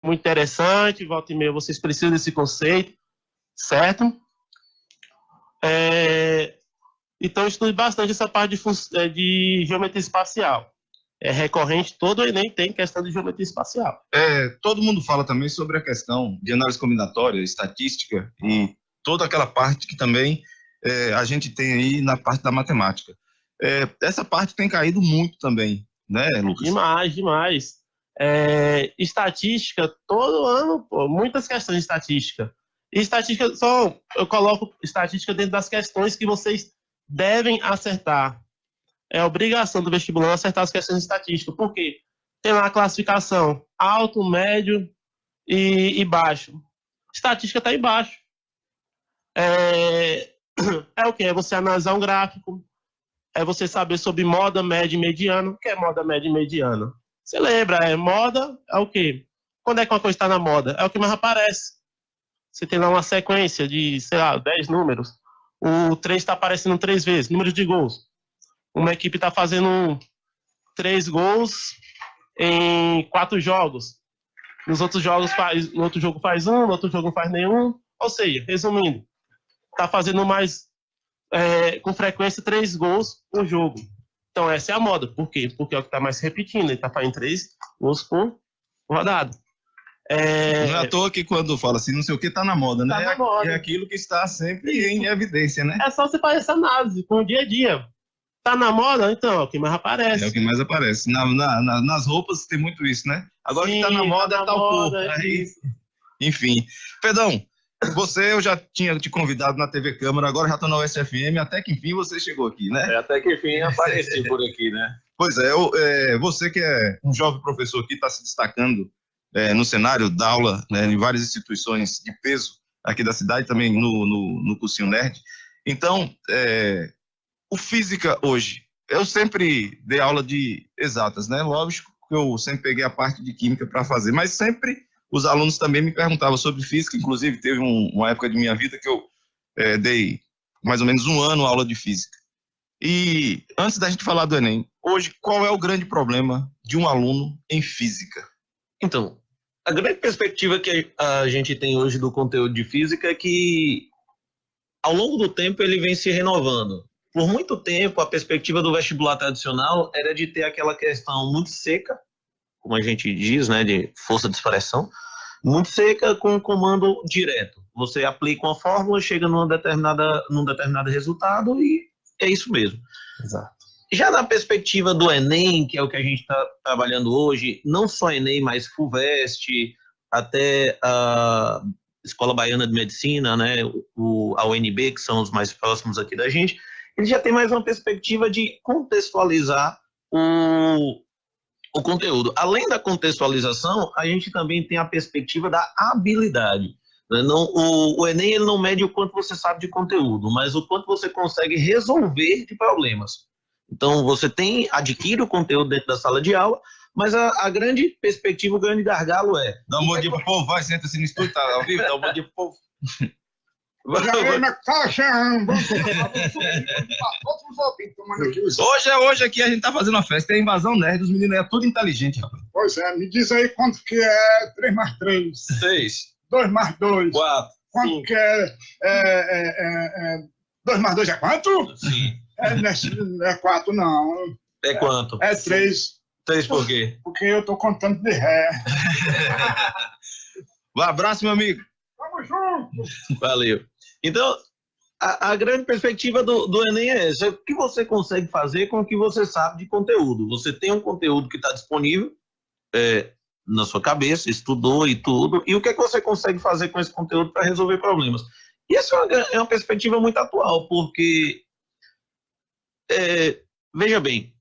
muito interessante, volta e meia vocês precisam desse conceito, certo? Então, estude bastante essa parte de geometria espacial. É recorrente, todo o Enem tem questão de geometria espacial. Todo mundo fala também sobre a questão de análise combinatória, estatística e toda aquela parte que também a gente tem aí na parte da matemática. Essa parte tem caído muito também, né, Lucas? Demais, demais. Estatística, todo ano, pô, muitas questões de estatística. E estatística, eu coloco estatística dentro das questões que vocês devem acertar. É obrigação do vestibulando acertar as questões de estatística. Por quê? Tem lá a classificação alto, médio e baixo. Estatística está embaixo. O quê? É você analisar um gráfico, é você saber sobre moda, média e mediana. O que é moda, média e mediana? Você lembra, moda é o quê? Quando é que uma coisa está na moda? É o que mais aparece. Você tem lá uma sequência de, sei lá, 10 números. O 3 está aparecendo 3 vezes, número de gols. Uma equipe está fazendo 3 gols em 4 jogos. Nos outros jogos no outro jogo faz 1, no outro jogo não faz nenhum. Ou seja, resumindo, está fazendo mais com frequência 3 gols por jogo. Então essa é a moda. Por quê? Porque é o que está mais repetindo. Ele está fazendo 3 gols por rodada. Não é à toa que quando fala assim, não sei o que, tá na moda, né? Tá na moda. É aquilo que está sempre em evidência, né? É só você fazer essa análise com o dia a dia. Tá na moda? Então, é o que mais aparece. É o que mais aparece. Nas roupas tem muito isso, né? Agora que tá na moda é tal cor. Enfim. Pedrão, eu já tinha te convidado na TV Câmara, agora já tô na USFM, até que enfim você chegou aqui, né? Até que enfim apareci por aqui, né? Pois você que é um jovem professor que está se destacando no cenário da aula, né, em várias instituições de peso aqui da cidade, também no Cursinho Nerd. Então, o Física hoje, eu sempre dei aula de exatas, né? Lógico que eu sempre peguei a parte de Química para fazer, mas sempre os alunos também me perguntavam sobre Física, inclusive teve uma época de minha vida que eu dei mais ou menos 1 ano aula de Física. E antes da gente falar do Enem, hoje, qual é o grande problema de um aluno em Física? Então, a grande perspectiva que a gente tem hoje do conteúdo de Física é que, ao longo do tempo, ele vem se renovando. Por muito tempo, a perspectiva do vestibular tradicional era de ter aquela questão muito seca, como a gente diz, né, de força de expressão, muito seca com comando direto. Você aplica uma fórmula, chega num determinado resultado e é isso mesmo. Exato. Já na perspectiva do Enem, que é o que a gente está trabalhando hoje, não só Enem, mas FUVEST, até a Escola Baiana de Medicina, né, a UNB, que são os mais próximos aqui da gente, ele já tem mais uma perspectiva de contextualizar o conteúdo. Além da contextualização, a gente também tem a perspectiva da habilidade. O Enem ele não mede o quanto você sabe de conteúdo, mas o quanto você consegue resolver de problemas. Então, você adquire o conteúdo dentro da sala de aula, mas a grande perspectiva, o grande gargalo é... Dá um bom dia pro povo, vai, senta-se no estúdio, tá ao vivo, dá um bom dia pro povo. Hoje aqui a gente tá fazendo uma festa, é a invasão nerd, os meninos é tudo inteligente, rapaz. Pois é, me diz aí quanto que é 3 mais 3. 6. 2 mais 2. 4. Quanto 5. que é 2 mais 2 é quanto? Sim. Não é 4 não. É quanto? É 3. 3 por quê? Porque eu tô contando de ré. Um abraço, meu amigo. Vamos junto. Valeu. Então, a grande perspectiva do Enem é essa. O que você consegue fazer com o que você sabe de conteúdo? Você tem um conteúdo que está disponível na sua cabeça, estudou e tudo, e o que é que você consegue fazer com esse conteúdo para resolver problemas? E essa é uma perspectiva muito atual, porque, veja bem,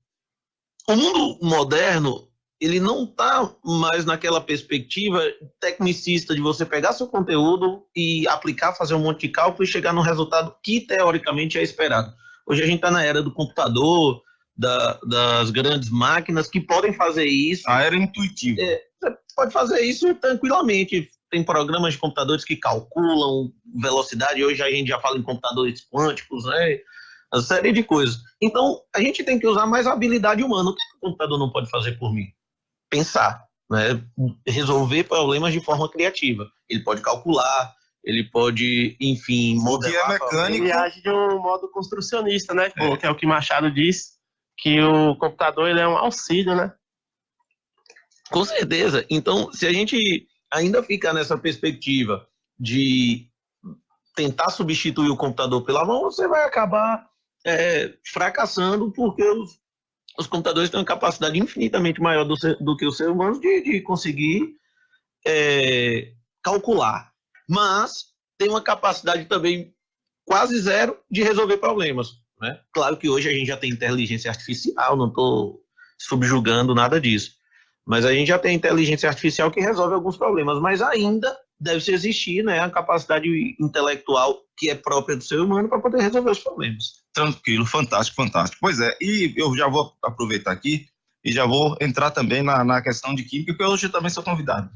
o mundo moderno, ele não está mais naquela perspectiva tecnicista de você pegar seu conteúdo e aplicar, fazer um monte de cálculo e chegar num resultado que, teoricamente, é esperado. Hoje a gente está na era do computador, das grandes máquinas que podem fazer isso. A era intuitiva. Você pode fazer isso tranquilamente. Tem programas de computadores que calculam velocidade. Hoje a gente já fala em computadores quânticos, né? Uma série de coisas. Então, a gente tem que usar mais a habilidade humana. O que o computador não pode fazer por mim? Pensar. né, resolver problemas de forma criativa. Ele pode calcular, ele pode, enfim, modelar. O que é mecânico. Ele age de um modo construcionista, né? Pô, que é o que Machado diz, que o computador ele é um auxílio, né? Com certeza. Então, se a gente ainda ficar nessa perspectiva de tentar substituir o computador pela mão, você vai acabar fracassando, porque os computadores têm uma capacidade infinitamente maior do que os seres humanos de conseguir calcular. Mas tem uma capacidade também quase zero de resolver problemas, né? Claro que hoje a gente já tem inteligência artificial, não estou subjugando nada disso, mas a gente já tem inteligência artificial que resolve alguns problemas, mas ainda deve existir, né, a capacidade intelectual que é própria do ser humano para poder resolver os problemas. Tranquilo, fantástico, fantástico. Pois é, e eu já vou aproveitar aqui e já vou entrar também na questão de química, porque hoje eu também sou convidado.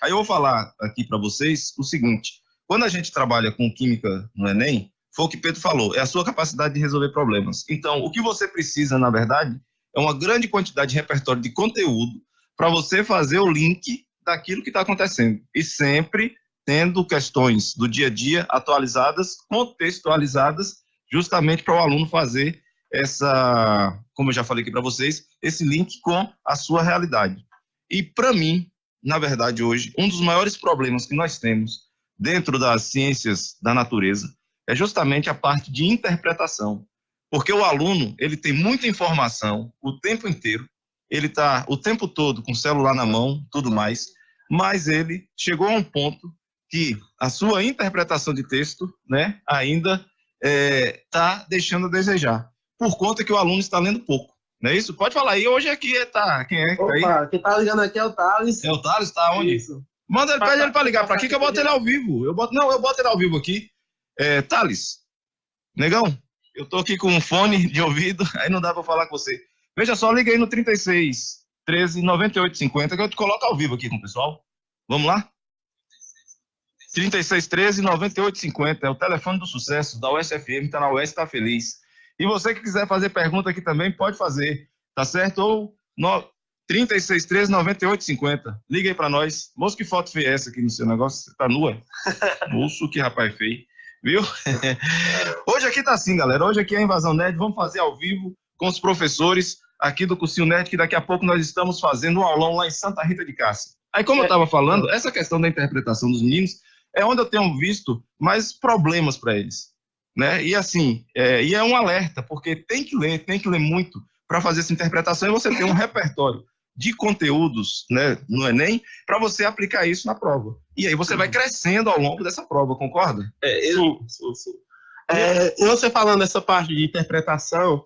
Aí eu vou falar aqui para vocês o seguinte: quando a gente trabalha com química no Enem, foi o que Pedro falou, é a sua capacidade de resolver problemas. Então, o que você precisa, na verdade, é uma grande quantidade de repertório de conteúdo para você fazer o link daquilo que está acontecendo. E sempre tendo questões do dia a dia atualizadas, contextualizadas, justamente para o aluno fazer essa, como eu já falei aqui para vocês, esse link com a sua realidade. E para mim, na verdade, hoje, um dos maiores problemas que nós temos dentro das ciências da natureza é justamente a parte de interpretação. Porque o aluno, ele tem muita informação o tempo inteiro, ele está o tempo todo com o celular na mão, tudo mais, mas ele chegou a um ponto que a sua interpretação de texto, né, ainda está deixando a desejar, por conta que o aluno está lendo pouco, não é isso? Pode falar aí, hoje aqui quem é que tá aí? Opa, quem tá ligando aqui é o Thales. É o Thales, tá onde? Isso. Manda ele, pede ele para ligar para aqui que eu boto ele ao vivo. Eu boto ele ao vivo aqui. Thales, negão, eu tô aqui com um fone de ouvido, aí não dá para falar com você. Veja só, liga aí no 36 13 98 50 que eu te coloco ao vivo aqui com o pessoal. Vamos lá? 36 13 98 50 é o telefone do sucesso da USFM, tá na US, tá feliz. E você que quiser fazer pergunta aqui também, pode fazer, tá certo? Ou 36 13 98 50. Liga aí pra nós. Moço, que foto feia é essa aqui no seu negócio? Você tá nua? Moço, que rapaz feio. Viu? Hoje aqui tá assim, galera. Hoje aqui é a Invasão Nerd. Vamos fazer ao vivo com os professores aqui do Cursinho Nerd, que daqui a pouco nós estamos fazendo um aulão lá em Santa Rita de Cássia. Aí, como eu estava falando, essa questão da interpretação dos meninos é onde eu tenho visto mais problemas para eles, né? E assim, e é um alerta, porque tem que ler muito para fazer essa interpretação e você tem um repertório de conteúdos, né, no Enem, para você aplicar isso na prova. E aí você vai crescendo ao longo dessa prova, concorda? Sim. E você falando dessa parte de interpretação,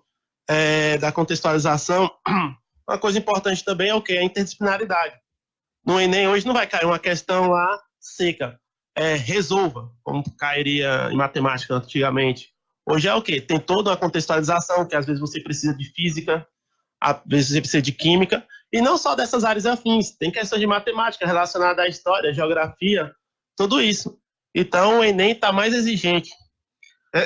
da contextualização, uma coisa importante também é o que? A interdisciplinaridade. No Enem hoje não vai cair uma questão lá seca, resolva, como cairia em matemática antigamente. Hoje é o quê? Tem toda uma contextualização, que às vezes você precisa de física, às vezes você precisa de química, e não só dessas áreas afins, tem questão de matemática relacionada à história, geografia, tudo isso. Então o Enem está mais exigente.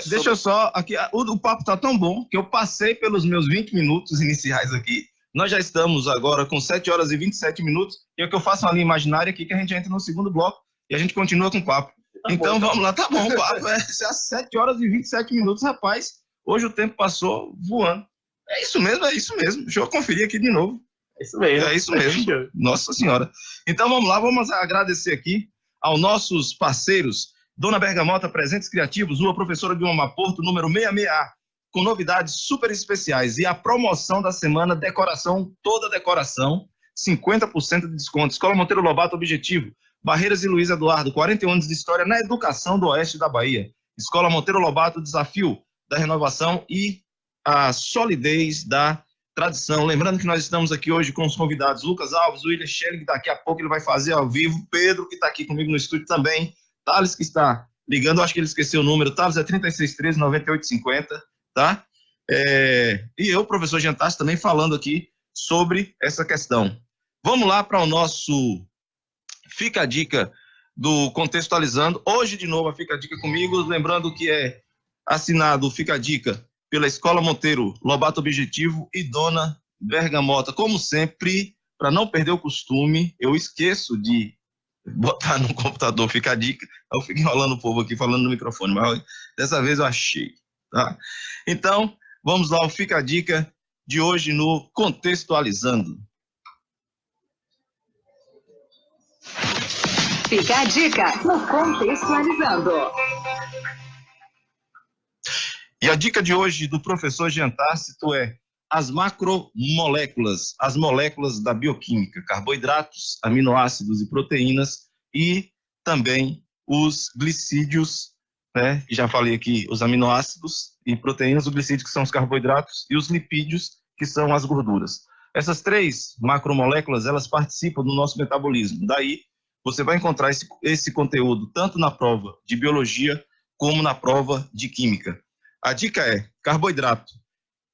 Deixa eu só, aqui, o papo está tão bom que eu passei pelos meus 20 minutos iniciais aqui. Nós já estamos agora com 7 horas e 27 minutos, e é que eu faço uma linha imaginária aqui que a gente entra no segundo bloco e a gente continua com o papo. Tá então bom, vamos lá, tá bom, o papo é 7 horas e 27 minutos, rapaz. Hoje o tempo passou voando. É isso mesmo. Deixa eu conferir aqui de novo. É isso mesmo. Nossa Senhora. Então vamos lá, vamos agradecer aqui aos nossos parceiros. Dona Bergamota Presentes Criativos, Rua Professora Guilherme Porto, número 66A, com novidades super especiais. E a promoção da semana, decoração, toda decoração, 50% de desconto. Escola Monteiro Lobato Objetivo, Barreiras e Luiz Eduardo, 41 anos de história na educação do oeste da Bahia. Escola Monteiro Lobato, desafio da renovação e a solidez da tradição. Lembrando que nós estamos aqui hoje com os convidados Lucas Alves, William Schelling, que daqui a pouco ele vai fazer ao vivo, Pedro, que está aqui comigo no estúdio também, Thales, que está ligando, acho que ele esqueceu o número, Thales é 3613 9850, tá? E eu, professor Jantassi, também falando aqui sobre essa questão. Vamos lá para o nosso Fica a Dica do Contextualizando. Hoje, de novo, a Fica a Dica comigo, lembrando que é assinado Fica a Dica pela Escola Monteiro Lobato Objetivo e Dona Bergamota, como sempre, para não perder o costume, eu esqueço de botar no computador, fica a dica. Eu fico enrolando o povo aqui, falando no microfone, mas dessa vez eu achei. Tá? Então, vamos lá, fica a dica de hoje no Contextualizando. Fica a dica no Contextualizando. E a dica de hoje do professor Jean Tácito é as macromoléculas, as moléculas da bioquímica, carboidratos, aminoácidos e proteínas, e também os glicídios, né? Já falei aqui, os aminoácidos e proteínas, os glicídios que são os carboidratos e os lipídios que são as gorduras. Essas três macromoléculas, elas participam do nosso metabolismo. Daí, você vai encontrar esse conteúdo tanto na prova de biologia como na prova de química. A dica é, carboidrato,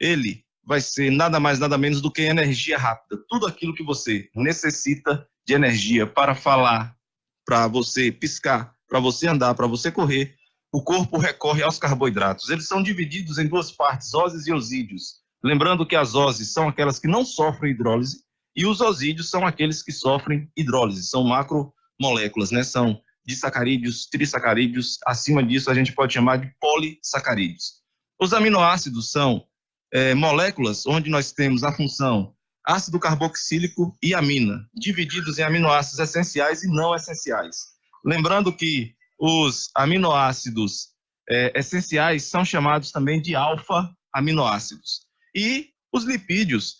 ele vai ser nada mais, nada menos do que energia rápida. Tudo aquilo que você necessita de energia para falar, para você piscar, para você andar, para você correr, o corpo recorre aos carboidratos. Eles são divididos em duas partes, ósis e osídeos. Lembrando que as ósis são aquelas que não sofrem hidrólise e os osídeos são aqueles que sofrem hidrólise. São macromoléculas, né? São disacarídeos, trissacarídeos. Acima disso, a gente pode chamar de polissacarídeos. Os aminoácidos são moléculas onde nós temos a função ácido carboxílico e amina, divididos em aminoácidos essenciais e não essenciais. Lembrando que os aminoácidos essenciais são chamados também de alfa-aminoácidos. E os lipídios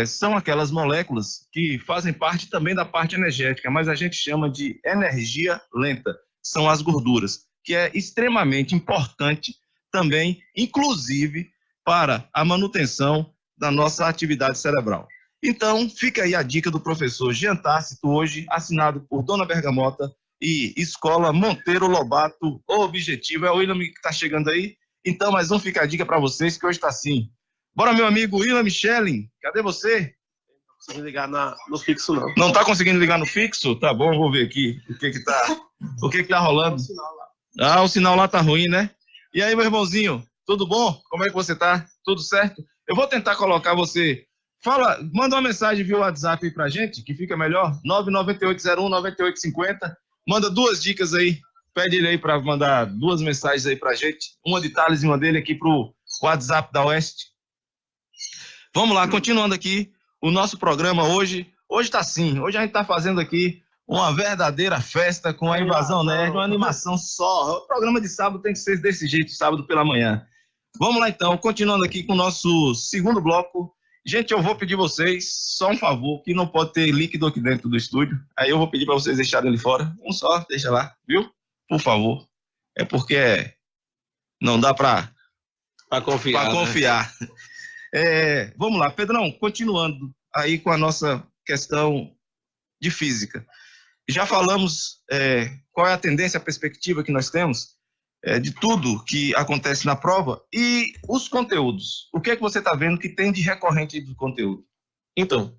são aquelas moléculas que fazem parte também da parte energética, mas a gente chama de energia lenta. São as gorduras, que é extremamente importante também, inclusive, para a manutenção da nossa atividade cerebral. Então, fica aí a dica do professor Jean Tácito, hoje assinado por Dona Bergamota e Escola Monteiro Lobato. O objetivo é o William que está chegando aí. Então, mais um fica a dica para vocês, que hoje está assim. Bora, meu amigo William Michelin, cadê você? Não consegui ligar no fixo, não. Não está conseguindo ligar no fixo? Tá bom, vou ver aqui o que tá rolando. O sinal lá tá ruim, né? E aí, meu irmãozinho, tudo bom? Como é que você tá? Tudo certo? Eu vou tentar colocar você... Manda uma mensagem via WhatsApp aí pra gente, que fica melhor. 99801-9850. Manda 2 dicas aí. Pede ele aí para mandar 2 mensagens aí pra gente. Uma de Thales e uma dele aqui pro WhatsApp da Oeste. Vamos lá, continuando aqui o nosso programa hoje. Hoje tá assim, hoje a gente tá fazendo aqui uma verdadeira festa com a Invasão Nerd, uma animação só. O programa de sábado tem que ser desse jeito, sábado pela manhã. Vamos lá então, continuando aqui com o nosso segundo bloco. Gente, eu vou pedir vocês só um favor, que não pode ter líquido aqui dentro do estúdio. Aí eu vou pedir para vocês deixarem ele fora. Um só, deixa lá, viu? Por favor. É porque não dá para confiar. Né? Vamos lá, Pedrão, continuando aí com a nossa questão de física. Já falamos qual é a tendência, a perspectiva que nós temos de tudo que acontece na prova e os conteúdos. O que é que você está vendo que tem de recorrente do conteúdo? Então,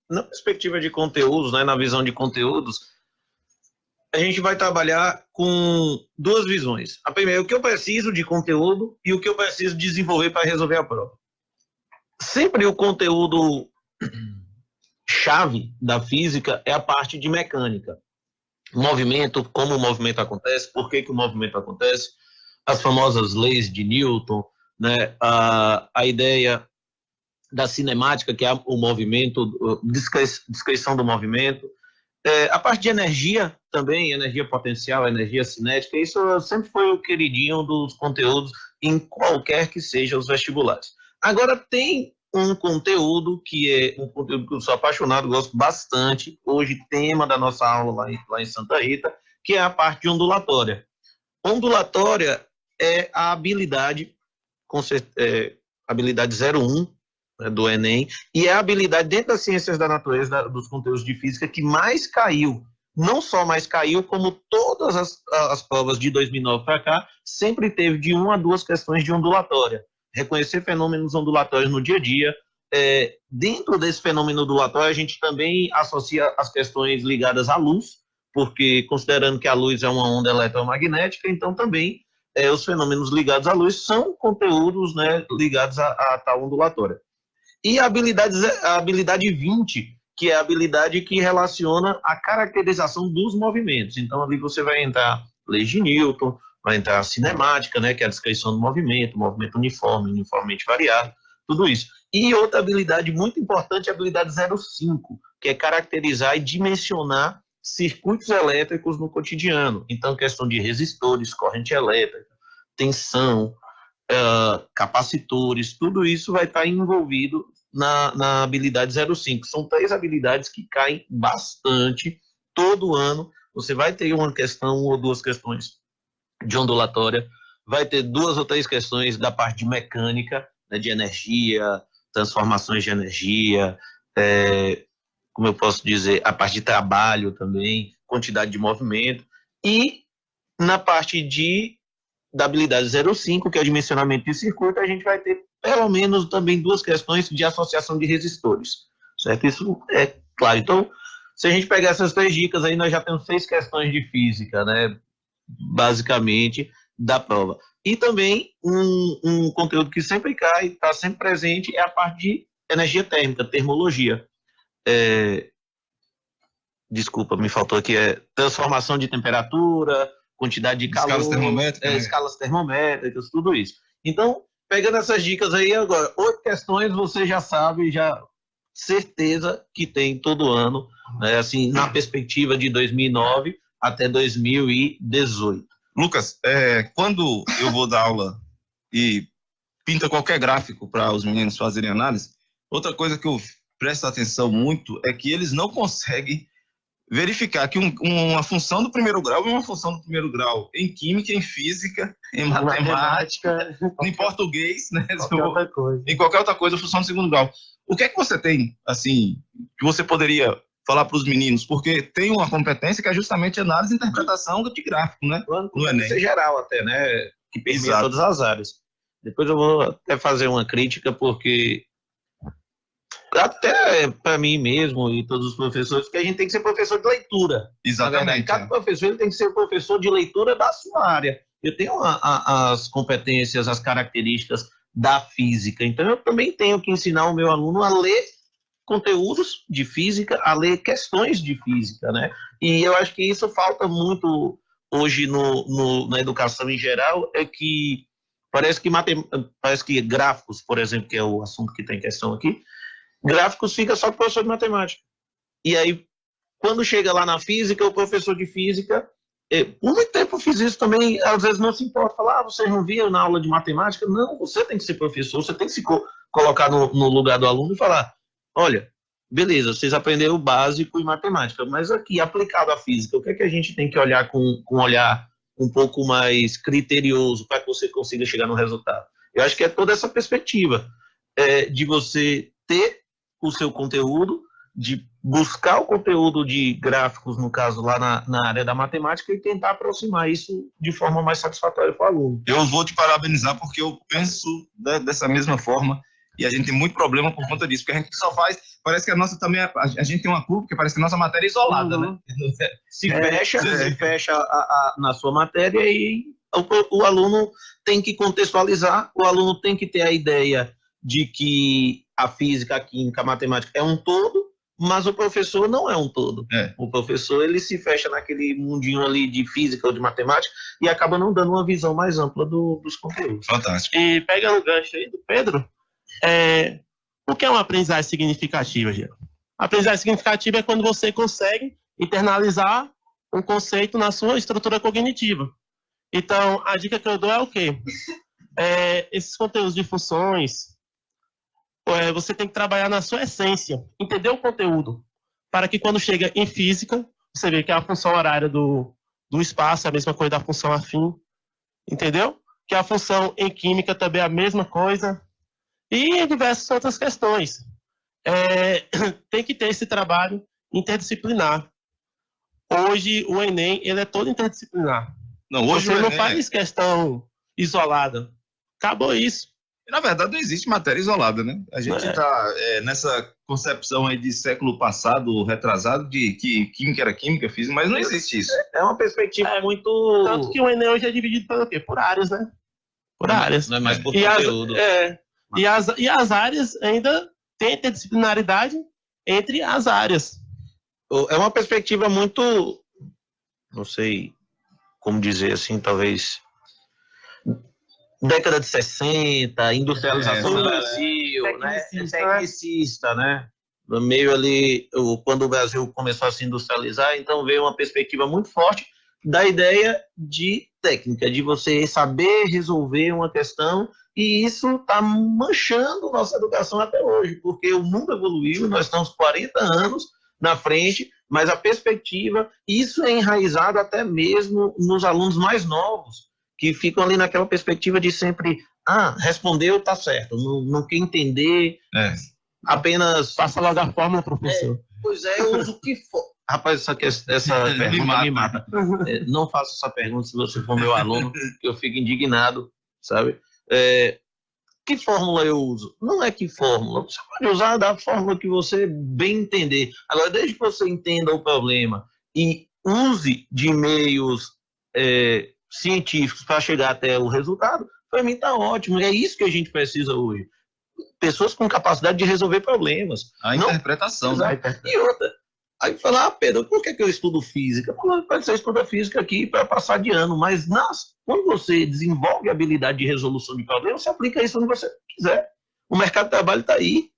na perspectiva de conteúdos, né, na visão de conteúdos, a gente vai trabalhar com 2 visões. A primeira, o que eu preciso de conteúdo e o que eu preciso desenvolver para resolver a prova. Sempre o conteúdo chave da física é a parte de mecânica. Movimento, como o movimento acontece, por que o movimento acontece, as famosas leis de Newton, né, a ideia da cinemática, que é o movimento, descrição do movimento, a parte de energia também, energia potencial, energia cinética, isso sempre foi o queridinho dos conteúdos em qualquer que seja os vestibulares. Agora tem um conteúdo que é um conteúdo que eu sou apaixonado, gosto bastante, hoje tema da nossa aula lá em Santa Rita, que é a parte de ondulatória. Ondulatória é a habilidade, habilidade 01, né, do Enem, e é a habilidade dentro das ciências da natureza, dos conteúdos de física, que mais caiu. Não só mais caiu, como todas as provas de 2009 para cá, sempre teve de 1 a 2 questões de ondulatória. Reconhecer fenômenos ondulatórios no dia a dia. Dentro desse fenômeno ondulatório, a gente também associa as questões ligadas à luz, porque considerando que a luz é uma onda eletromagnética, então também os fenômenos ligados à luz são conteúdos, né, ligados a tal ondulatória. E a habilidade 20, que é a habilidade que relaciona a caracterização dos movimentos. Então, ali você vai entrar leis de Newton, vai entrar a cinemática, né, que é a descrição do movimento uniforme, uniformemente variado, tudo isso. E outra habilidade muito importante é a habilidade 05, que é caracterizar e dimensionar circuitos elétricos no cotidiano. Então, questão de resistores, corrente elétrica, tensão, capacitores, tudo isso vai estar envolvido na habilidade 05. São 3 habilidades que caem bastante todo ano. Você vai ter uma questão ou 2 questões de ondulatória, vai ter 2 ou 3 questões da parte de mecânica, né, de energia, transformações de energia, como eu posso dizer, a parte de trabalho também, quantidade de movimento, e na parte da habilidade 05, que é o dimensionamento de circuito, a gente vai ter pelo menos também 2 questões de associação de resistores, certo? Isso é claro. Então, se a gente pegar essas 3 dicas aí, nós já temos 6 questões de física, né, basicamente, da prova. E também um conteúdo que sempre cai, está sempre presente, é a parte de energia térmica, termologia. Desculpa, me faltou aqui, transformação de temperatura, quantidade de calor, escalas termométricas, escalas termométricas, tudo isso. Então, pegando essas dicas aí agora, 8 questões você já sabe, já certeza que tem todo ano, né, assim, na perspectiva de 2009 até 2018. Lucas, quando eu vou dar aula e pinta qualquer gráfico para os meninos fazerem análise, outra coisa que eu presto atenção muito é que eles não conseguem verificar que uma função do primeiro grau é uma função do primeiro grau em química, em física, em matemática, em português, né? Em qualquer outra coisa, função do segundo grau. O que é que você tem, assim, que você poderia falar para os meninos? Porque tem uma competência que é justamente análise e interpretação de gráfico, né? No Enem. Isso é geral até, né? Que permeia todas as áreas. Depois eu vou até fazer uma crítica, porque até para mim mesmo e todos os professores, que a gente tem que ser professor de leitura. Exatamente. Cada professor ele tem que ser professor de leitura da sua área. Eu tenho as competências, as características da física, então eu também tenho que ensinar o meu aluno a ler conteúdos de física, a ler questões de física, né? E eu acho que isso falta muito hoje na educação em geral, é que parece que gráficos, por exemplo, que é o assunto que tem em questão aqui, gráficos fica só com o professor de matemática. E aí, quando chega lá na física, o professor de física, por muito tempo eu fiz isso também, às vezes não se importa, falar, vocês não viram na aula de matemática? Não, você tem que ser professor, você tem que se colocar no lugar do aluno e falar, olha, beleza, vocês aprenderam o básico em matemática, mas aqui, aplicado à física, o que é que a gente tem que olhar com um olhar um pouco mais criterioso para que você consiga chegar no resultado? Eu acho que é toda essa perspectiva de você ter o seu conteúdo, de buscar o conteúdo de gráficos, no caso, lá na área da matemática, e tentar aproximar isso de forma mais satisfatória para o aluno. Eu vou te parabenizar, porque eu penso dessa mesma forma, e a gente tem muito problema por conta disso, porque a gente só faz, parece que a nossa também, a gente tem uma curva, porque parece que a nossa matéria é isolada, né? Se fecha na sua matéria, e o aluno tem que contextualizar, o aluno tem que ter a ideia de que a física, a química, a matemática é um todo, mas o professor não é um todo. O professor, ele se fecha naquele mundinho ali de física ou de matemática e acaba não dando uma visão mais ampla dos conteúdos. Fantástico. E pegando o gancho aí do Pedro, o que é uma aprendizagem significativa, Gil? A aprendizagem significativa é quando você consegue internalizar um conceito na sua estrutura cognitiva. Então, a dica que eu dou é o quê? Esses conteúdos de funções, você tem que trabalhar na sua essência, entender o conteúdo, para que quando chega em física, você vê que a função horária do espaço é a mesma coisa da função afim, entendeu? Que a função em química também é a mesma coisa, e diversas outras questões. Tem que ter esse trabalho interdisciplinar. Hoje, o Enem, ele é todo interdisciplinar. Não, hoje você não faz questão isolada. Acabou isso. Na verdade, não existe matéria isolada, né? A gente está nessa concepção aí de século passado, retrasado, de que química era química, física, mas não existe isso. É uma perspectiva muito... Tanto que o Enem hoje é dividido pelo quê? Por áreas, né? Por áreas. Não é mais por conteúdo. E as áreas ainda tem interdisciplinaridade entre as áreas. É uma perspectiva muito, não sei como dizer assim, talvez década de 60, industrialização do Brasil, né? Tecnicista, né? No meio ali, quando o Brasil começou a se industrializar, então veio uma perspectiva muito forte da ideia de técnica, de você saber resolver uma questão, e isso está manchando nossa educação até hoje, porque o mundo evoluiu, nós estamos 40 anos na frente, mas a perspectiva, isso é enraizado até mesmo nos alunos mais novos, que ficam ali naquela perspectiva de sempre, respondeu, tá certo, não quer entender, apenas... Passa logo a fórmula, professor. Pois é, eu uso o que for. Rapaz, essa pergunta me mata. Não faça essa pergunta se você for meu aluno, que eu fico indignado, sabe? Que fórmula eu uso? Não é que fórmula. Você pode usar da fórmula que você bem entender. Agora, desde que você entenda o problema e use de meios científicos para chegar até o resultado, para mim está ótimo. É isso que a gente precisa hoje. Pessoas com capacidade de resolver problemas. A interpretação, né? E outra. Aí fala, Pedro, por que eu estudo física? Você estuda física aqui para passar de ano, mas quando você desenvolve a habilidade de resolução de problemas, você aplica isso onde você quiser. O mercado de trabalho está aí,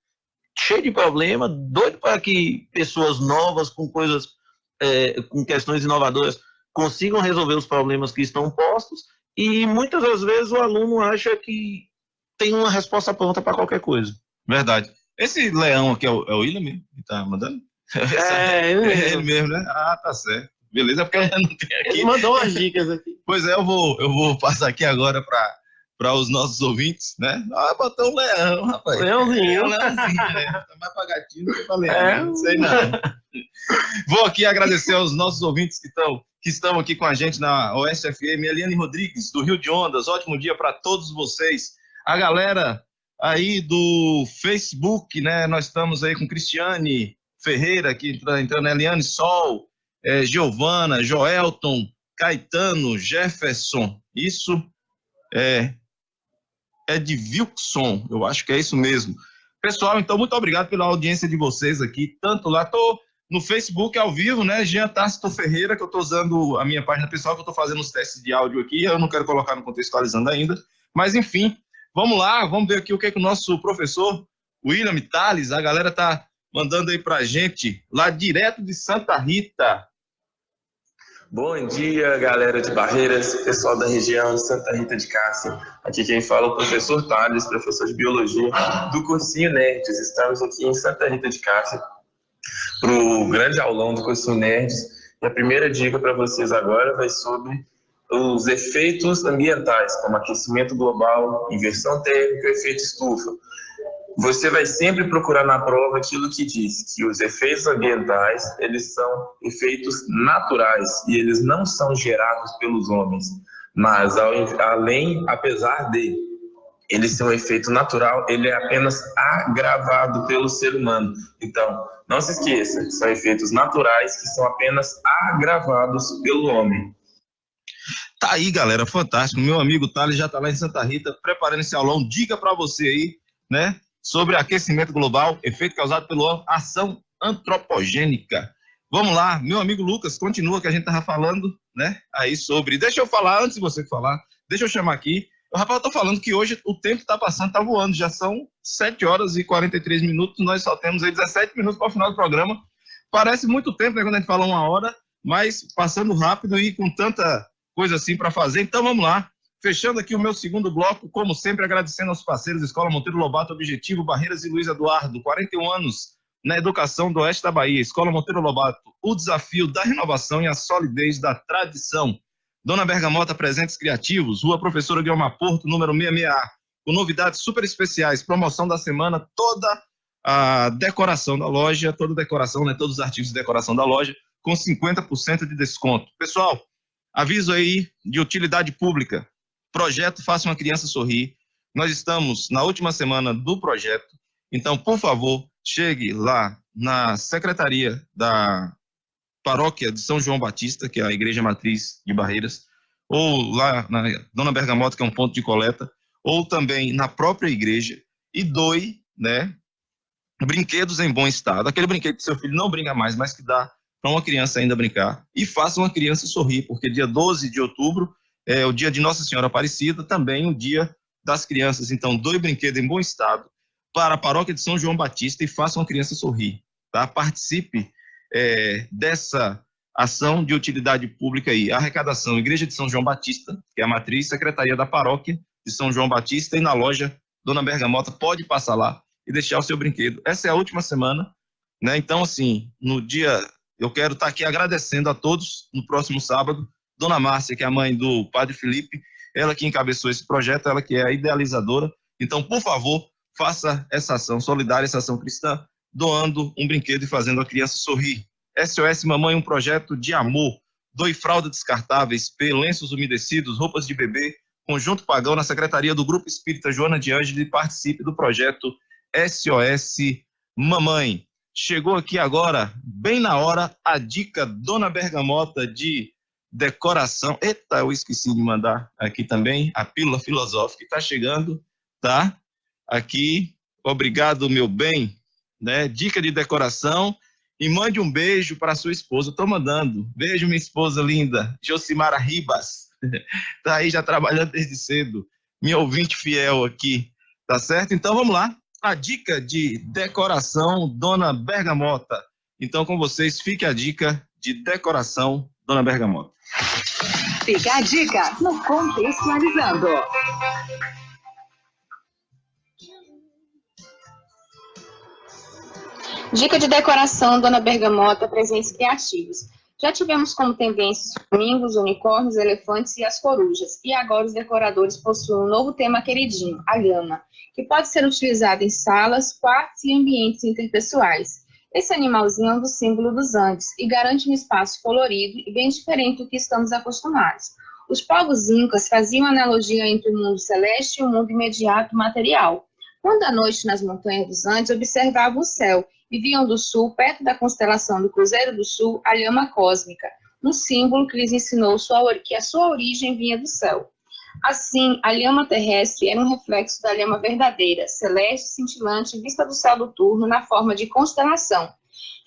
cheio de problema, doido para que pessoas novas, com coisas, com questões inovadoras, consigam resolver os problemas que estão postos, e muitas das vezes o aluno acha que tem uma resposta pronta para qualquer coisa. Verdade. Esse leão aqui é o William que está mandando? Ele mesmo, né? Tá certo. Beleza, porque não tem aqui. Ele mandou umas dicas aqui. Pois é, eu vou passar aqui agora para os nossos ouvintes, né? Botou um leão, rapaz. Leãozinho. Leãozinho, né? Tá mais pra gatinho do que pra leão. Não sei não. Vou aqui agradecer aos nossos ouvintes que estão aqui com a gente na Oeste FM. Eliane Rodrigues, do Rio de Ondas. Ótimo dia para todos vocês. A galera aí do Facebook, né? Nós estamos aí com Cristiane Ferreira, aqui entrando, Eliane Sol, Giovana, Joelton, Caetano, Jefferson, isso é de Wilson, eu acho que é isso mesmo. Pessoal, então, muito obrigado pela audiência de vocês aqui, tanto lá, tô no Facebook ao vivo, né, Jean Tácito Ferreira, que eu tô usando a minha página pessoal, que eu tô fazendo os testes de áudio aqui, eu não quero colocar no contextualizando ainda, mas enfim, vamos lá, vamos ver aqui o que o nosso professor William Tales, a galera tá mandando aí pra gente, lá direto de Santa Rita. Bom dia, galera de Barreiras, pessoal da região de Santa Rita de Cássia. Aqui quem fala é o professor Thales, professor de Biologia do cursinho Nerds. Estamos aqui em Santa Rita de Cássia para o grande aulão do cursinho Nerds. E a primeira dica para vocês agora vai sobre os efeitos ambientais, como aquecimento global, inversão térmica e efeito estufa. Você vai sempre procurar na prova aquilo que diz que os efeitos ambientais, eles são efeitos naturais e eles não são gerados pelos homens, mas apesar de ele ser um efeito natural, ele é apenas agravado pelo ser humano. Então, não se esqueça, são efeitos naturais que são apenas agravados pelo homem. Tá aí, galera, fantástico. Meu amigo Thales já tá lá em Santa Rita preparando esse aulão. Dica para você aí, né? Sobre aquecimento global, efeito causado pela ação antropogênica. Vamos lá, meu amigo Lucas, continua que a gente estava falando, né, aí sobre... Deixa eu falar, antes de você falar, deixa eu chamar aqui. Rapaz, eu tô falando que hoje o tempo tá passando, tá voando, já são 7 horas e 43 minutos, nós só temos aí 17 minutos para o final do programa. Parece muito tempo, né, quando a gente fala 1 hora, mas passando rápido e com tanta coisa assim para fazer. Então vamos lá. Fechando aqui o meu segundo bloco, como sempre, agradecendo aos parceiros da Escola Monteiro Lobato, Objetivo, Barreiras e Luiz Eduardo, 41 anos na educação do Oeste da Bahia. Escola Monteiro Lobato, o desafio da renovação e a solidez da tradição. Dona Bergamota Presentes Criativos, Rua Professora Guilherme Porto, número 66A, com novidades super especiais, promoção da semana, toda a decoração da loja, toda a decoração, né, todos os artigos de decoração da loja, com 50% de desconto. Pessoal, aviso aí de utilidade pública. Projeto Faça uma Criança Sorrir. Nós estamos na última semana do projeto, então, por favor, chegue lá na Secretaria da Paróquia de São João Batista, que é a Igreja Matriz de Barreiras, ou lá na Dona Bergamota, que é um ponto de coleta, ou também na própria igreja, e doe, né, brinquedos em bom estado, aquele brinquedo que seu filho não brinca mais, mas que dá para uma criança ainda brincar, e faça uma criança sorrir, porque dia 12 de outubro é o dia de Nossa Senhora Aparecida, também o dia das crianças. Então, doe brinquedo em bom estado para a paróquia de São João Batista e faça uma criança sorrir, tá? Participe dessa ação de utilidade pública aí. A arrecadação, Igreja de São João Batista, que é a matriz, Secretaria da Paróquia de São João Batista, e na loja Dona Bergamota, pode passar lá e deixar o seu brinquedo. Essa é a última semana, né? Então, assim, no dia, eu quero estar aqui agradecendo a todos no próximo sábado. Dona Márcia, que é a mãe do Padre Felipe, ela que encabeçou esse projeto, ela que é a idealizadora. Então, por favor, faça essa ação solidária, essa ação cristã, doando um brinquedo e fazendo a criança sorrir. SOS Mamãe, um projeto de amor. Doe fraldas descartáveis, lenços umedecidos, roupas de bebê, conjunto pagão na Secretaria do Grupo Espírita Joana de Ângelo, e participe do projeto SOS Mamãe. Chegou aqui agora, bem na hora, a dica Dona Bergamota de decoração. Eita, eu esqueci de mandar aqui também a pílula filosófica, está chegando, tá? Aqui, obrigado, meu bem, né? Dica de decoração, e mande um beijo para sua esposa. Estou mandando. Beijo, minha esposa linda, Josimara Ribas. Tá aí já trabalhando desde cedo, minha ouvinte fiel aqui, tá certo? Então vamos lá, a dica de decoração Dona Bergamota. Então com vocês, fique a dica de decoração Dona Bergamota. Fica a dica no Contextualizando. Dica de decoração Dona Bergamota, presentes criativos. Já tivemos como tendências flamingos, unicórnios, elefantes e as corujas. E agora os decoradores possuem um novo tema queridinho, a lhama, que pode ser utilizado em salas, quartos e ambientes interpessoais. Esse animalzinho é um dos símbolos dos Andes e garante um espaço colorido e bem diferente do que estamos acostumados. Os povos incas faziam analogia entre o mundo celeste e o mundo imediato material. Quando à noite nas montanhas dos Andes observavam o céu e viam do sul, perto da constelação do Cruzeiro do Sul, a lhama cósmica, um símbolo que lhes ensinou que a sua origem vinha do céu. Assim, a lhama terrestre era um reflexo da lhama verdadeira, celeste, cintilante, vista do céu noturno na forma de constelação.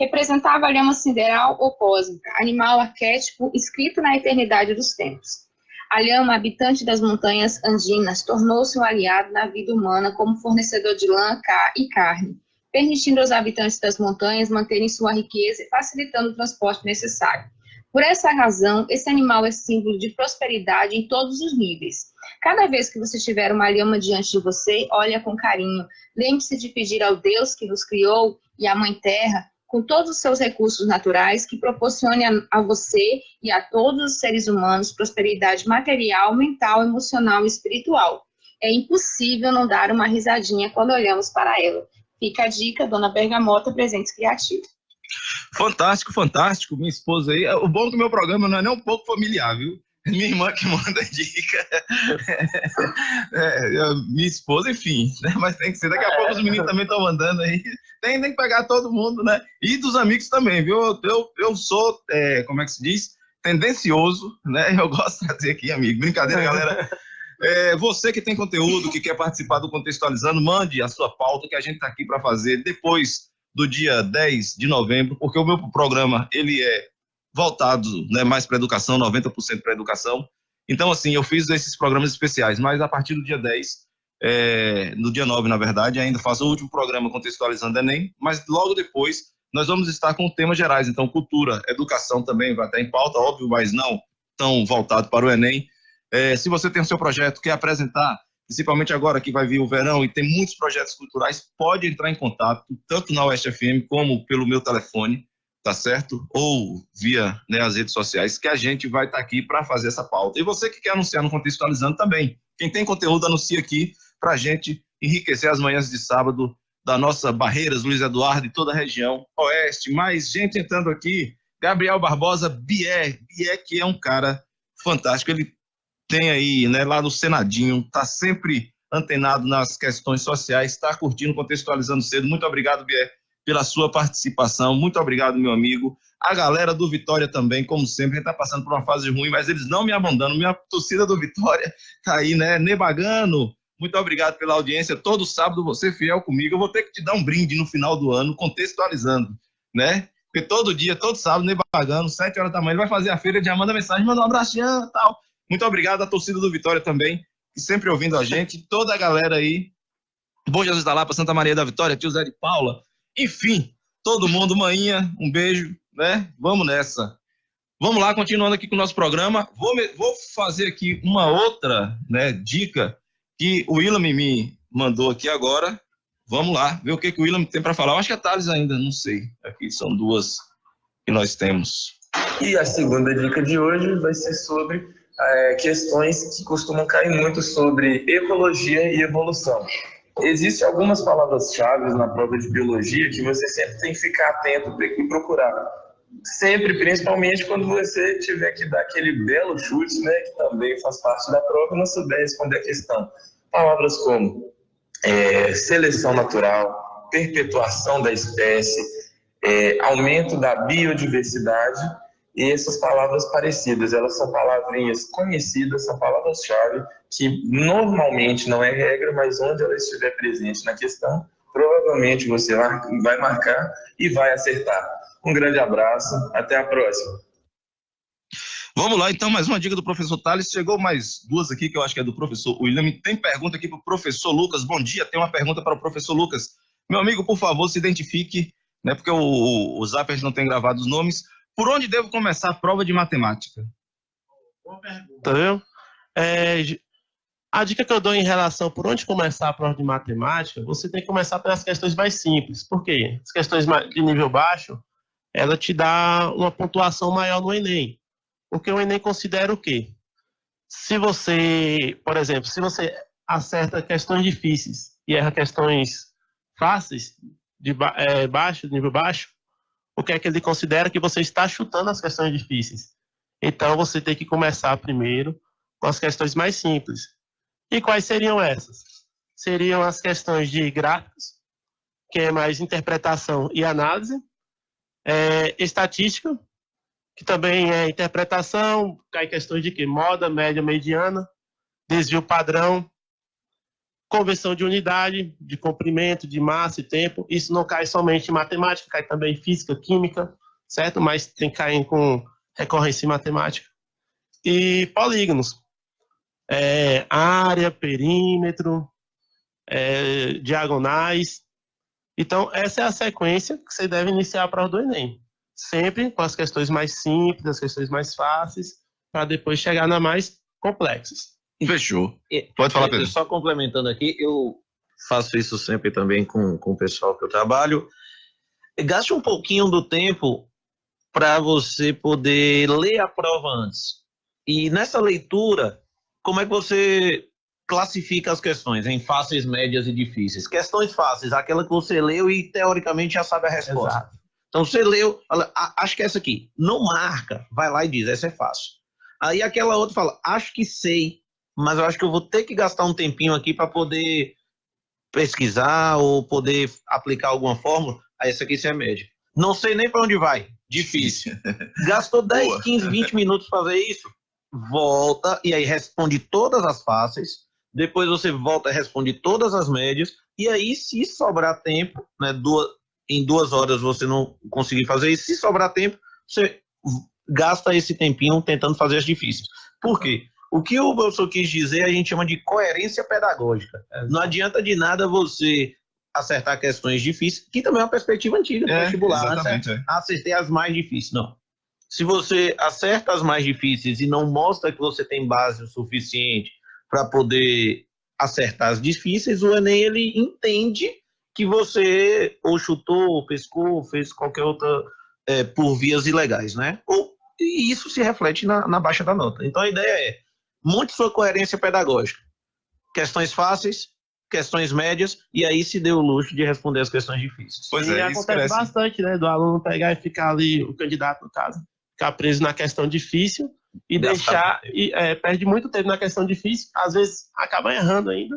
Representava a lhama sideral ou cósmica, animal arquétipo escrito na eternidade dos tempos. A lhama, habitante das montanhas andinas, tornou-se um aliado na vida humana como fornecedor de lã e carne, permitindo aos habitantes das montanhas manterem sua riqueza e facilitando o transporte necessário. Por essa razão, esse animal é símbolo de prosperidade em todos os níveis. Cada vez que você tiver uma lhama diante de você, olha com carinho. Lembre-se de pedir ao Deus que nos criou e à Mãe Terra, com todos os seus recursos naturais, que proporcione a você e a todos os seres humanos prosperidade material, mental, emocional e espiritual. É impossível não dar uma risadinha quando olhamos para ela. Fica a dica, Dona Bergamota, presentes criativos. Fantástico, fantástico, minha esposa aí. O bom do meu programa não é nem um pouco familiar, viu? Minha irmã que manda a dica. Minha esposa, enfim, né? Mas tem que ser. Daqui a pouco os meninos também estão mandando aí. Tem que pegar todo mundo, né? E dos amigos também, viu? Eu sou, como é que se diz? Tendencioso, né? Eu gosto de trazer aqui, amigo. Brincadeira, galera. Você que tem conteúdo, que quer participar do Contextualizando, mande a sua pauta, que a gente está aqui para fazer depois do dia 10 de novembro, porque o meu programa ele é voltado, né, mais para educação, 90% para educação. Então, assim, eu fiz esses programas especiais, mas a partir do dia 10, no dia 9, na verdade, ainda faço o último programa Contextualizando Enem, mas logo depois nós vamos estar com temas gerais. Então, cultura, educação também vai estar em pauta, óbvio, mas não tão voltado para o Enem. Se você tem o seu projeto, quer apresentar, principalmente agora que vai vir o verão e tem muitos projetos culturais, pode entrar em contato, tanto na Oeste FM como pelo meu telefone, tá certo? Ou via, né, as redes sociais, que a gente vai estar aqui para fazer essa pauta. E você que quer anunciar no Contextualizando também, quem tem conteúdo, anuncia aqui para a gente enriquecer as manhãs de sábado da nossa Barreiras, Luiz Eduardo e toda a região Oeste. Mais gente entrando aqui, Gabriel Barbosa, Bié, que é um cara fantástico, ele tem aí, né, lá no Senadinho, tá sempre antenado nas questões sociais, está curtindo Contextualizando cedo. Muito obrigado, Bié, pela sua participação. Muito obrigado, meu amigo. A galera do Vitória também, como sempre, está passando por uma fase ruim, mas eles não me abandonam. Minha torcida do Vitória tá aí, né? Nebagano, muito obrigado pela audiência. Todo sábado você fiel comigo. Eu vou ter que te dar um brinde no final do ano, contextualizando, né? Porque todo dia, todo sábado, nem pagando, 7 horas da manhã, ele vai fazer a feira, já manda mensagem, manda um abraço, Jean, tal. Muito obrigado à torcida do Vitória também, que sempre ouvindo a gente, toda a galera aí. Bom Jesus da Lapa, Santa Maria da Vitória, tio Zé de Paula, enfim, todo mundo, manhinha, um beijo, né? Vamos nessa. Vamos lá, continuando aqui com o nosso programa. Vou fazer aqui uma outra, né, dica que o Willam me mandou aqui agora. Vamos lá, ver o que o Willam tem para falar. Eu acho que a Thales ainda, não sei. Aqui são duas que nós temos. E a segunda dica de hoje vai ser sobre questões que costumam cair muito sobre ecologia e evolução. Existem algumas palavras-chave na prova de biologia que você sempre tem que ficar atento e procurar. Sempre, principalmente quando você tiver que dar aquele belo chute, né, que também faz parte da prova, e não souber responder a questão. Palavras como seleção natural, perpetuação da espécie, aumento da biodiversidade e essas palavras parecidas. Elas são palavrinhas conhecidas, são palavras-chave que normalmente não é regra, mas onde ela estiver presente na questão, provavelmente você vai marcar e vai acertar. Um grande abraço, até a próxima. Vamos lá, então, mais uma dica do professor Thales. Chegou mais duas aqui, que eu acho que é do professor William. Tem pergunta aqui para o professor Lucas. Bom dia, tem uma pergunta para o professor Lucas. Meu amigo, por favor, se identifique, né, porque o Zappers não tem gravado os nomes. Por onde devo começar a prova de matemática? Boa pergunta, viu? A dica que eu dou em relação por onde começar a prova de matemática, você tem que começar pelas questões mais simples. Por quê? As questões de nível baixo, ela te dá uma pontuação maior no Enem. Porque o Enem considera o quê? Se você, por exemplo, se você acerta questões difíceis e erra questões fáceis, de nível baixo, o que é que ele considera? Que você está chutando as questões difíceis. Então, você tem que começar primeiro com as questões mais simples. E quais seriam essas? Seriam as questões de gráficos, que é mais interpretação e análise, estatística, que também é interpretação, cai questões de quê? Moda, média, mediana, desvio padrão, conversão de unidade, de comprimento, de massa e tempo. Isso não cai somente em matemática, cai também em física, química, certo? Mas tem que cair com recorrência em matemática. E polígonos. Área, perímetro, diagonais. Então, essa é a sequência que você deve iniciar a prova do Enem. Sempre com as questões mais simples, as questões mais fáceis, para depois chegar nas mais complexas. Fechou. Pode falar, Pedro. Só complementando aqui, eu faço isso sempre também com o pessoal que eu trabalho. Gaste um pouquinho do tempo para você poder ler a prova antes. E nessa leitura, como é que você classifica as questões em fáceis, médias e difíceis? Questões fáceis, aquela que você leu e teoricamente já sabe a resposta. Exato. Então você leu, fala, acho que é essa aqui. Não marca, vai lá e diz, essa é fácil. Aí aquela outra fala, acho que sei, mas eu acho que eu vou ter que gastar um tempinho aqui para poder pesquisar ou poder aplicar alguma fórmula. Aí essa aqui é média. Não sei nem para onde vai, difícil. Gastou 10, 15, 20 minutos para fazer isso? Volta e aí responde todas as fáceis, depois você volta e responde todas as médias, e aí se sobrar tempo, né, em 2 horas você não conseguir fazer isso, se sobrar tempo, você gasta esse tempinho tentando fazer as difíceis. Por quê? O que o professor quis dizer, a gente chama de coerência pedagógica. Não adianta de nada você acertar questões difíceis, que também é uma perspectiva antiga do vestibular. Acertei as mais difíceis. Não. Se você acerta as mais difíceis e não mostra que você tem base o suficiente para poder acertar as difíceis, o Enem ele entende que você ou chutou, ou pescou, ou fez qualquer outra por vias ilegais, né? E isso se reflete na baixa da nota. Então a ideia é, monte sua coerência pedagógica. Questões fáceis, questões médias, e aí se deu o luxo de responder as questões difíceis. Pois é, isso acontece bastante, né? Do aluno pegar e ficar ali, o candidato no caso, ficar preso na questão difícil e deixar, perde muito tempo na questão difícil, às vezes acaba errando ainda,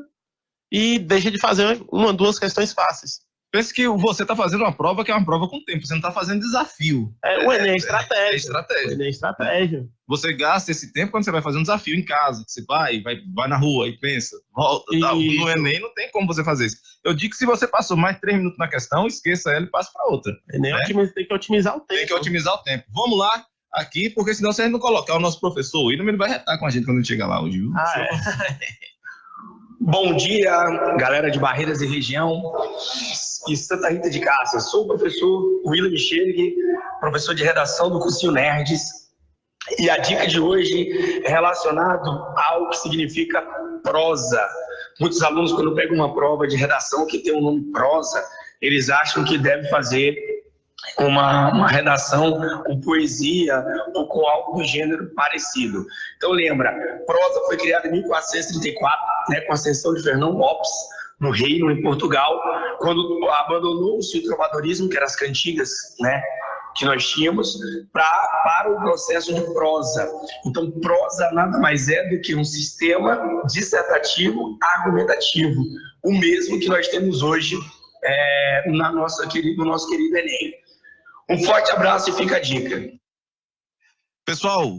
e deixa de fazer 1, 2 questões fáceis. pense que você está fazendo uma prova que é uma prova com tempo, você não está fazendo desafio. O Enem é estratégia. É estratégia. O Enem é estratégia. Você gasta esse tempo quando você vai fazer um desafio em casa, que você vai na rua e pensa, volta, tal. No Enem não tem como você fazer isso. Eu digo que se você passou mais de 3 minutos na questão, esqueça ela e passe para outra. Enem tem que otimizar o tempo. Tem que otimizar o tempo. Vamos lá aqui, porque senão se a gente não colocar o nosso professor William, ele vai retar com a gente quando a gente chegar lá hoje, viu? Bom dia, galera de Barreiras e região e Santa Rita de Cássia. Sou o professor William Micheling, professor de redação do cursinho Nerds. E a dica de hoje é relacionado ao que significa prosa. Muitos alunos, quando pegam uma prova de redação que tem o nome prosa, eles acham que deve fazer uma redação com poesia ou com algo do gênero parecido. Então lembra, prosa foi criada em 1434, com a ascensão de Fernão Lopes no reino, em Portugal, quando abandonou-se o trovadorismo, que eram as cantigas, que nós tínhamos, para o processo de prosa. Então, prosa nada mais é do que um sistema dissertativo argumentativo, o mesmo que nós temos hoje no nosso querido Enem. Um forte abraço e fica a dica. Pessoal,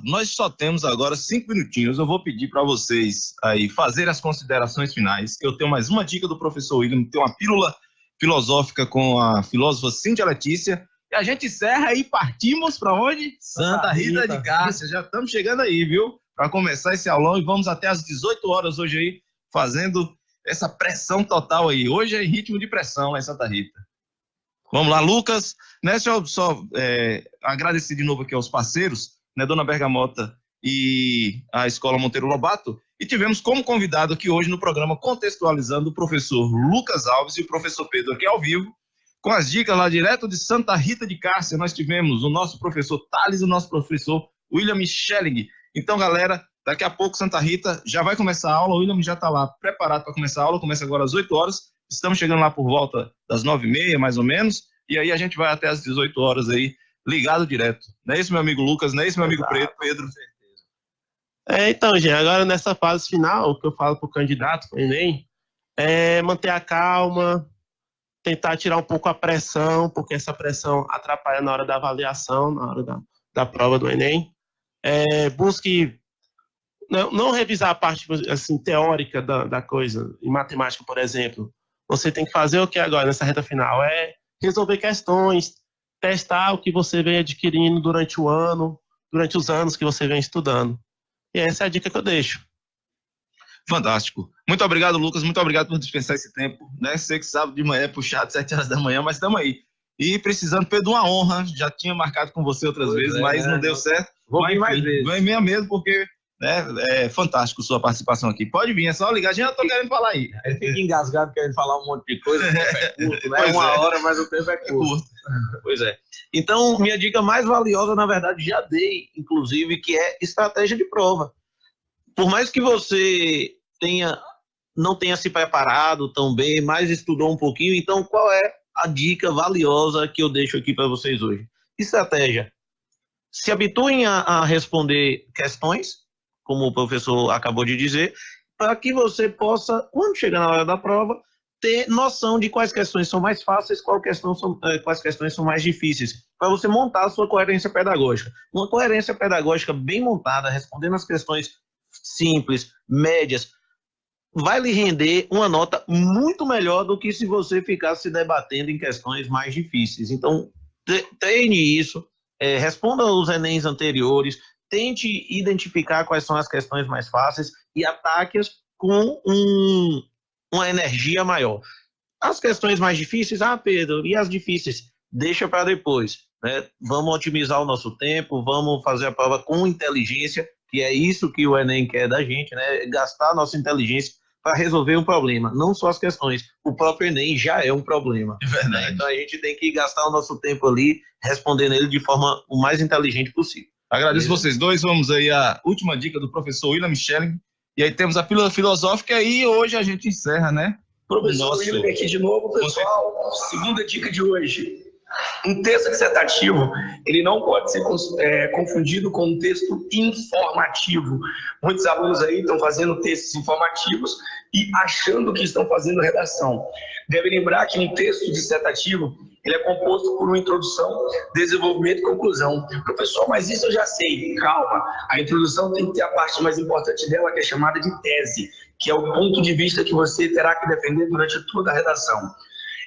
nós só temos agora 5 minutinhos. Eu vou pedir para vocês aí fazer as considerações finais. Eu tenho mais uma dica do professor William, tem uma pílula filosófica com a filósofa Cíntia Letícia. E a gente encerra e partimos para onde? Santa Rita de Cássia. Já estamos chegando aí, viu? Para começar esse aulão e vamos até às 18 horas hoje aí, fazendo essa pressão total aí. Hoje é em ritmo de pressão em Santa Rita. Vamos lá, Lucas. Deixa eu só agradecer de novo aqui aos parceiros, Dona Bergamota e a Escola Monteiro Lobato. E tivemos como convidado aqui hoje no programa Contextualizando o professor Lucas Alves e o professor Pedro aqui ao vivo, com as dicas lá direto de Santa Rita de Cássia. Nós tivemos o nosso professor Thales e o nosso professor William Micheling. Então, galera, daqui a pouco Santa Rita já vai começar a aula. O William já está lá preparado para começar a aula. Começa agora às 8 horas. Estamos chegando lá por volta das 9h30, mais ou menos. E aí a gente vai até às 18 horas aí, ligado direto. Não é isso, meu amigo Lucas? Não é isso, meu amigo Pedro? Então, gente, agora nessa fase final, o que eu falo para o candidato, para o Enem, é manter a calma, tentar tirar um pouco a pressão, porque essa pressão atrapalha na hora da avaliação, na hora da prova do Enem. Busque não revisar a parte assim, teórica da coisa, em matemática, por exemplo. Você tem que fazer o que agora, nessa reta final? Resolver questões, testar o que você vem adquirindo durante o ano, durante os anos que você vem estudando. E essa é a dica que eu deixo. Fantástico. Muito obrigado, Lucas. Muito obrigado por dispensar esse tempo. Sei que sábado de manhã é puxado, 7 horas da manhã, mas estamos aí. E precisando, Pedro, uma honra. Já tinha marcado com você outras vezes, mas não deu certo. Vou vir mais vezes. Vem mesmo, porque é fantástico sua participação aqui. Pode vir, é só ligar. Já estou querendo falar aí. Ele fica engasgado querendo falar um monte de coisa, o tempo é curto, né? Uma hora, mas o tempo é curto. Pois é. Então, minha dica mais valiosa, na verdade, já dei, inclusive, que é estratégia de prova. Por mais que você não tenha se preparado tão bem, mas estudou um pouquinho, então qual é a dica valiosa que eu deixo aqui para vocês hoje? Estratégia. Se habituem a responder questões, como o professor acabou de dizer, para que você possa, quando chegar na hora da prova, ter noção de quais questões são mais fáceis, quais questões são mais difíceis, para você montar a sua coerência pedagógica. Uma coerência pedagógica bem montada, respondendo as questões simples, médias, vai lhe render uma nota muito melhor do que se você ficasse se debatendo em questões mais difíceis. Então, treine isso, responda os Enems anteriores, tente identificar quais são as questões mais fáceis e ataque-as com uma energia maior. As questões mais difíceis, Pedro, e as difíceis? Deixa para depois. Vamos otimizar o nosso tempo, vamos fazer a prova com inteligência, que é isso que o Enem quer da gente, gastar a nossa inteligência para resolver um problema, não só as questões. O próprio Enem já é um problema. É verdade. Então a gente tem que gastar o nosso tempo ali respondendo ele de forma o mais inteligente possível. Agradeço vocês dois. Vamos aí à última dica do professor William Micheling. E aí temos a pílula filosófica e hoje a gente encerra, Professor William aqui de novo, pessoal. Segunda dica de hoje. Um texto dissertativo, ele não pode ser confundido com um texto informativo. Muitos alunos aí estão fazendo textos informativos e achando que estão fazendo redação. Deve lembrar que um texto dissertativo, ele é composto por uma introdução, desenvolvimento e conclusão. Professor, mas isso eu já sei. Calma, a introdução tem que ter a parte mais importante dela, que é chamada de tese, que é o ponto de vista que você terá que defender durante toda a redação.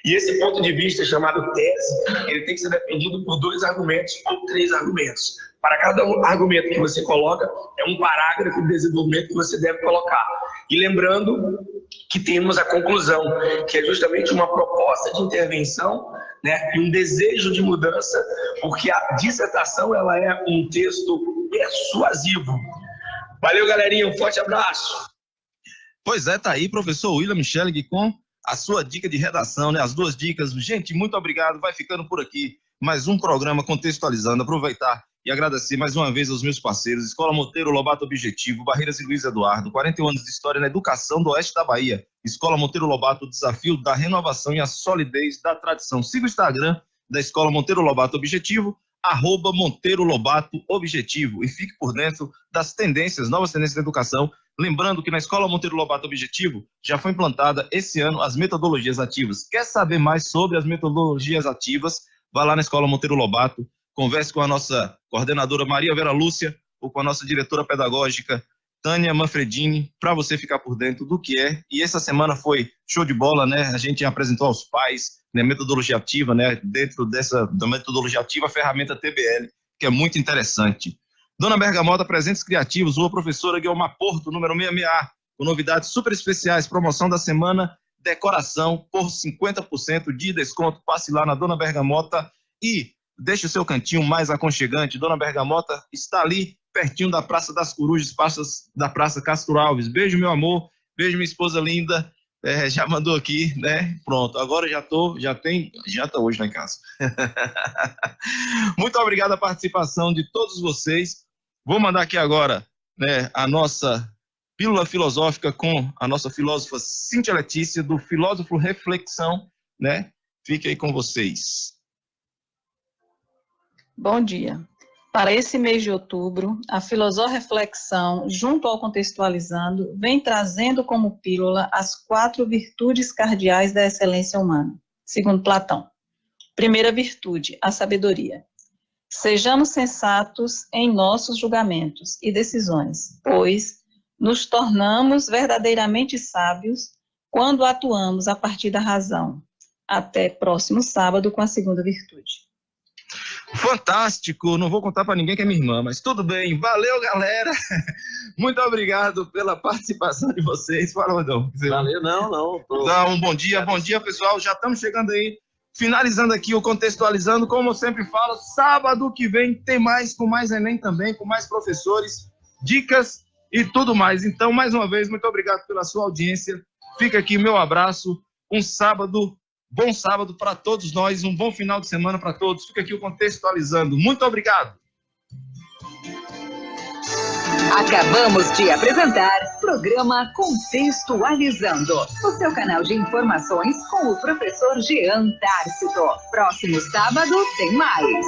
E esse ponto de vista, chamado tese, ele tem que ser defendido por 2 argumentos ou 3 argumentos. Para cada argumento que você coloca, é um parágrafo de desenvolvimento que você deve colocar. E lembrando que temos a conclusão, que é justamente uma proposta de intervenção, né, e um desejo de mudança, porque a dissertação ela é um texto persuasivo. Valeu, galerinha, um forte abraço. Pois é, tá aí, professor William Schelling com a sua dica de redação, né? As 2 dicas. Gente, muito obrigado. Vai ficando por aqui mais um programa Contextualizando. Aproveitar e agradecer mais uma vez aos meus parceiros, Escola Monteiro Lobato Objetivo, Barreiras e Luiz Eduardo, 41 anos de história na educação do oeste da Bahia. Escola Monteiro Lobato, o desafio da renovação e a solidez da tradição. Siga o Instagram da Escola Monteiro Lobato Objetivo, @Monteiro Lobato Objetivo, e fique por dentro das tendências, novas tendências da educação. Lembrando que na Escola Monteiro Lobato Objetivo já foi implantada esse ano as metodologias ativas. Quer saber mais sobre as metodologias ativas? Vá lá na Escola Monteiro Lobato, converse com a nossa coordenadora Maria Vera Lúcia ou com a nossa diretora pedagógica Tânia Manfredini, para você ficar por dentro do que é. E essa semana foi show de bola, né? A gente apresentou aos pais, né, metodologia ativa, né? Dentro da metodologia ativa, a ferramenta TBL, que é muito interessante. Dona Bergamota, Presentes Criativos, Rua Professora Guilmar Porto, número 66A, com novidades super especiais, promoção da semana, decoração por 50% de desconto. Passe lá na Dona Bergamota e deixe o seu cantinho mais aconchegante. Dona Bergamota está ali, pertinho da Praça das Corujas, da Praça Castro Alves. Beijo, meu amor, beijo, minha esposa linda. Já mandou aqui, né? Pronto, agora já tá hoje lá em casa. Muito obrigado a participação de todos vocês. Vou mandar aqui agora, né, a nossa pílula filosófica com a nossa filósofa Cíntia Letícia, do Filósofo Reflexão, né? Fique aí com vocês. Bom dia. Para esse mês de outubro, a Filosofia Reflexão, junto ao Contextualizando, vem trazendo como pílula as 4 virtudes cardeais da excelência humana, segundo Platão. Primeira virtude, a sabedoria. Sejamos sensatos em nossos julgamentos e decisões, pois nos tornamos verdadeiramente sábios quando atuamos a partir da razão. Até próximo sábado com a segunda virtude. Fantástico, não vou contar para ninguém que é minha irmã, mas tudo bem, valeu, galera, muito obrigado pela participação de vocês. Fala, Rodão. Valeu, não. Bom dia, pessoal, já estamos chegando aí, finalizando aqui o Contextualizando, como eu sempre falo, sábado que vem tem mais, com mais Enem também, com mais professores, dicas e tudo mais. Então, mais uma vez, muito obrigado pela sua audiência, fica aqui meu abraço, bom sábado para todos nós, um bom final de semana para todos. Fica aqui o Contextualizando. Muito obrigado. Acabamos de apresentar programa Contextualizando, o seu canal de informações com o professor Jean Tárcito. Próximo sábado tem mais.